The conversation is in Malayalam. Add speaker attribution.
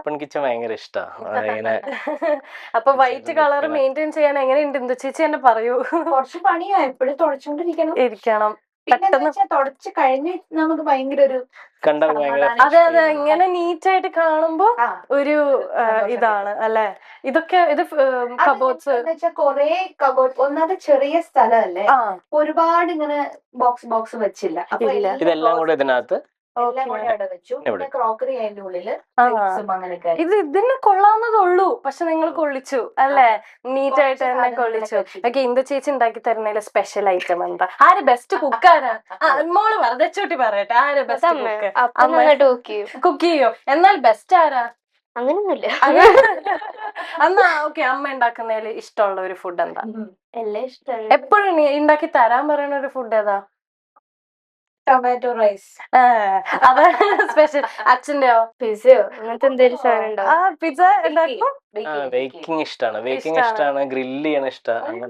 Speaker 1: ഓപ്പൺ കിച്ചൺ ഭയങ്കര ഇഷ്ടമാണ്. ഇങ്ങനെ
Speaker 2: അപ്പൊ വൈറ്റ് കളർ മെയിൻറ്റെയിൻ ചെയ്യാൻ എങ്ങനെയുണ്ട് ഇന്ദു ചേച്ചി തന്നെ പറയൂ.
Speaker 3: കുറച്ച് പണിയാ, എപ്പോഴും
Speaker 2: ഇരിക്കണം.
Speaker 3: പെട്ടെന്ന് തുടച്ച് കഴിഞ്ഞ് നമുക്ക് ഭയങ്കര ഒരു
Speaker 2: അതെ അതെ, ഇങ്ങനെ നീറ്റ് ആയിട്ട് കാണുമ്പോ ഒരു ഇതാണ് അല്ലെ. ഇതൊക്കെ ഇത് കബോർഡ്സ്
Speaker 3: കൊറേ കബോർഡ്, ഒന്നാമത് ചെറിയ സ്ഥലമല്ലേ, ഒരുപാട് ഇങ്ങനെ ബോക്സ് വെച്ചില്ല. അപ്പൊ
Speaker 1: ഇതെല്ലാം കൂടെ ഇതിനകത്ത്
Speaker 3: ക്രോക്കറി അതിന്റെ ഉള്ളില്
Speaker 2: ഇത് ഇതിന് കൊള്ളാവുന്നതുള്ളൂ, പക്ഷെ നിങ്ങൾ കൊള്ളിച്ചു അല്ലേ, നീറ്റ് ആയിട്ട് തന്നെ കൊള്ളിച്ചു. ഓക്കെ, ഇന്ദു ചേച്ചി ഉണ്ടാക്കി തരുന്നതിൽ സ്പെഷ്യൽ ഐറ്റം എന്താ? ആര് ബെസ്റ്റ് കുക്കാരാ? മോള് വെറുതെ പറയട്ടെ, ആര് ബെസ്റ്റ് കുക്ക്? കുക്ക് ചെയ്യോ? എന്നാൽ ബെസ്റ്റ് ആരാ?
Speaker 4: അങ്ങനൊന്നുമില്ല.
Speaker 2: എന്നാ ഓക്കെ, അമ്മ ഉണ്ടാക്കുന്നതിൽ ഇഷ്ടമുള്ള ഒരു ഫുഡ് എന്താ?
Speaker 4: എല്ലാം ഇഷ്ടമാണ്.
Speaker 2: എപ്പോഴും ഉണ്ടാക്കി തരാൻ പറയുന്ന ഒരു ഫുഡ് ഏതാ?
Speaker 3: Tomato rice.
Speaker 2: അത് സ്പെഷ്യൽ. അച്ഛന്റെയോ?
Speaker 4: പിസയോ അങ്ങനത്തെ എന്തെങ്കിലും സാധനം ഉണ്ടാവും.
Speaker 2: പിസ്സ ഉണ്ടാക്കും.
Speaker 1: ബേക്കിംഗ് ഇഷ്ടമാണ്, ഗ്രില്ല് ചെയ്യണ ഇഷ്ടമാണ്.